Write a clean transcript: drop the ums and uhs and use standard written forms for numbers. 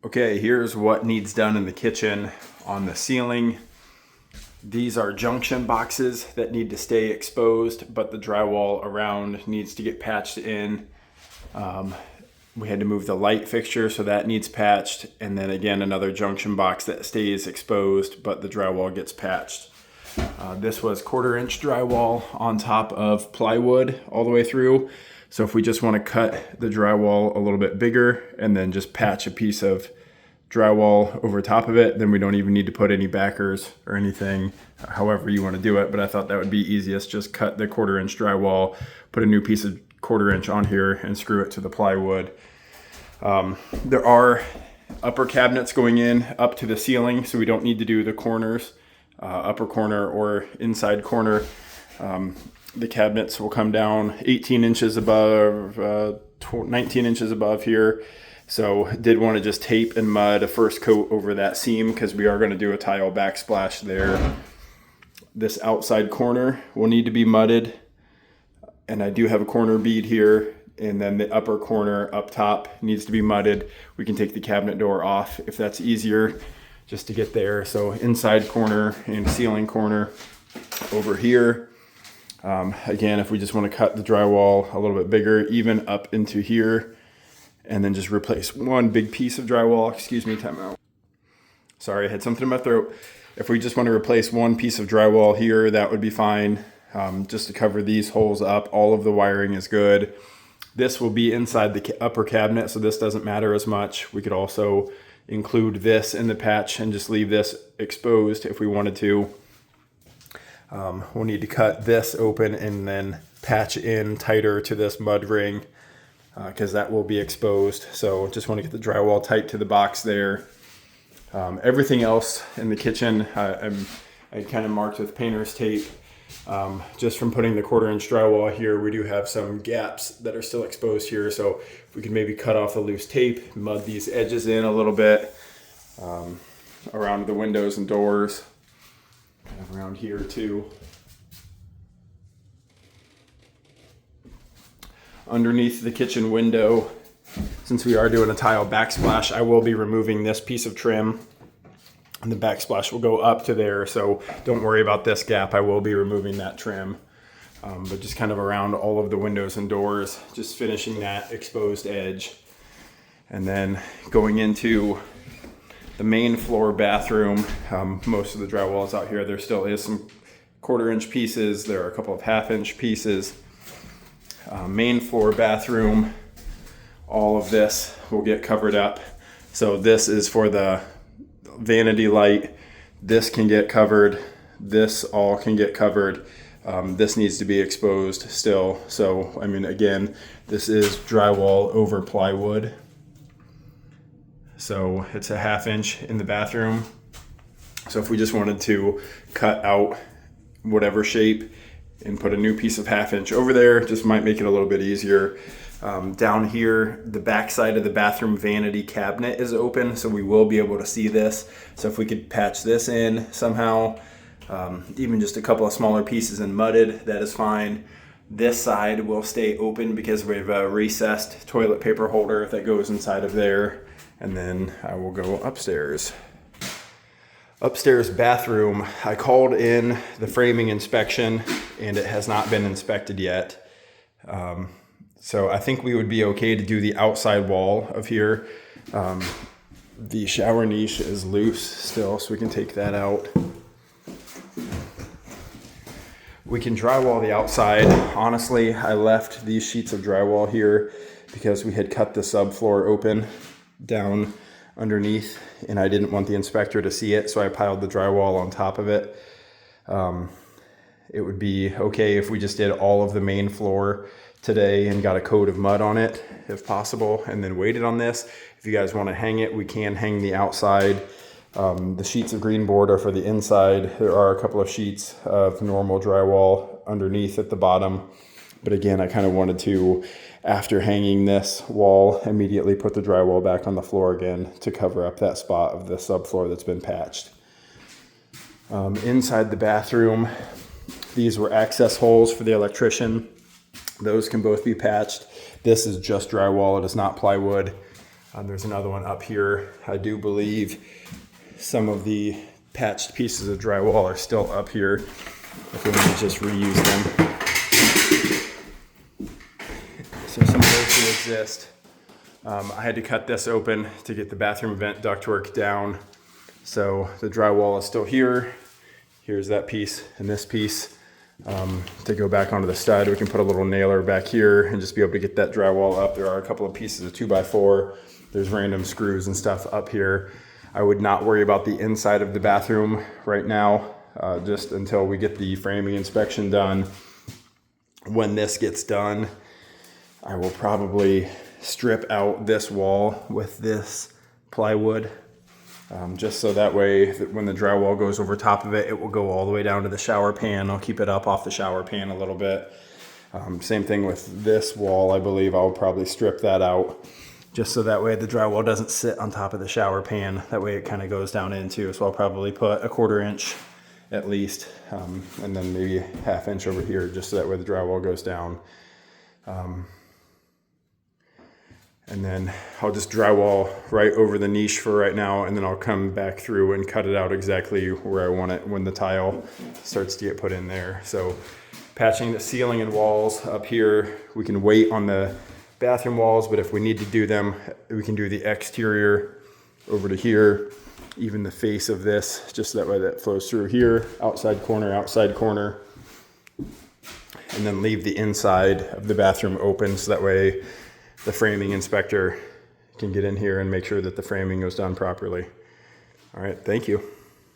Okay, here's what needs done in the kitchen. On the ceiling, these are junction boxes that need to stay exposed, but the drywall around needs to get patched in. We had to move the light fixture, so that needs patched. And then again, another junction box that stays exposed, but the drywall gets patched. This was 1/4-inch drywall on top of plywood all the way through. So if we just want to cut the drywall a little bit bigger and then just patch a piece of drywall over top of it, then we don't even need to put any backers or anything, however you want to do it. But I thought that would be easiest. Just cut the 1/4-inch drywall, put a new piece of 1/4-inch on here and screw it to the plywood. There are upper cabinets going in up to the ceiling, so we don't need to do the corners, upper corner or inside corner. The cabinets will come down 18 inches above, 19 inches above here. So did want to just tape and mud a first coat over that seam because we are going to do a tile backsplash there. This outside corner will need to be mudded. And I do have a corner bead here. And then the upper corner up top needs to be mudded. We can take the cabinet door off if that's easier just to get there. So inside corner and ceiling corner over here. Again, if we just want to cut the drywall a little bit bigger, even up into here, and then just replace one big piece of drywall. Excuse me, time out. Sorry, I had something in my throat. If we just want to replace one piece of drywall here, that would be fine. Just to cover these holes up. All of the wiring is good. This will be inside the upper cabinet, so this doesn't matter as much. We could also include this in the patch and just leave this exposed if we wanted to. We'll need to cut this open and then patch in tighter to this mud ring because that will be exposed. So just want to get the drywall tight to the box there. Everything else in the kitchen, I kind of marked with painter's tape. Just from putting the 1/4-inch drywall here, we do have some gaps that are still exposed here. So if we could maybe cut off the loose tape, mud these edges in a little bit around the windows and doors. Kind of around here too. Underneath the kitchen window, since we are doing a tile backsplash, I will be removing this piece of trim. And the backsplash will go up to there, so don't worry about this gap. I will be removing that trim. But just kind of around all of the windows and doors, just finishing that exposed edge. And then going into the main floor bathroom, most of the drywall is out here. There still is some 1/4-inch pieces. There are a couple of 1/2-inch pieces. Main floor bathroom, all of this will get covered up. So this is for the vanity light. This can get covered. This all can get covered. This needs to be exposed still. So, I mean, again, this is drywall over plywood. So it's a 1/2-inch in the bathroom. So if we just wanted to cut out whatever shape and put a new piece of 1/2-inch over there, just might make it a little bit easier. Down here, the back side of the bathroom vanity cabinet is open, so we will be able to see this. So if we could patch this in somehow, even just a couple of smaller pieces and mudded, that is fine. This side will stay open because we have a recessed toilet paper holder that goes inside of there. And then I will go upstairs. Upstairs bathroom, I called in the framing inspection and it has not been inspected yet. So I think we would be okay to do the outside wall of here. The shower niche is loose still, so we can take that out. We can drywall the outside. Honestly, I left these sheets of drywall here because we had cut the subfloor open down underneath and I didn't want the inspector to see it, so I piled the drywall on top of it. It would be okay if we just did all of the main floor today and got a coat of mud on it if possible and then waited on this. If you guys want to hang it, we can hang the outside. The sheets of green board are for the inside. There are a couple of sheets of normal drywall underneath at the bottom. But again, I kind of wanted to, after hanging this wall, immediately put the drywall back on the floor again to cover up that spot of the subfloor that's been patched. Inside the bathroom, these were access holes for the electrician. Those can both be patched. This is just drywall, it is not plywood. There's another one up here. I do believe some of the patched pieces of drywall are still up here if we want to just reuse them. So some of those do exist. I had to cut this open to get the bathroom vent ductwork down. So the drywall is still here. Here's that piece and this piece. To go back onto the stud, we can put a little nailer back here and just be able to get that drywall up. There are a couple of pieces of 2x4. There's random screws and stuff up here. I would not worry about the inside of the bathroom right now, just until we get the framing inspection done. When this gets done, I will probably strip out this wall with this plywood, just so that way that when the drywall goes over top of it, it will go all the way down to the shower pan. I'll keep it up off the shower pan a little bit. Same thing with this wall. I believe I'll probably strip that out, just so that way the drywall doesn't sit on top of the shower pan. That way it kind of goes down into. So I'll probably put a 1/4 inch at least, and then maybe 1/2 inch over here, just so that way the drywall goes down. And then I'll just drywall right over the niche for right now, and then I'll come back through and cut it out exactly where I want it when the tile starts to get put in there. So patching the ceiling and walls up here, we can wait on the bathroom walls, but if we need to do them, we can do the exterior over to here, even the face of this, just that way that flows through here, outside corner, and then leave the inside of the bathroom open, so that way the framing inspector can get in here and make sure that the framing goes done properly. All right, thank you.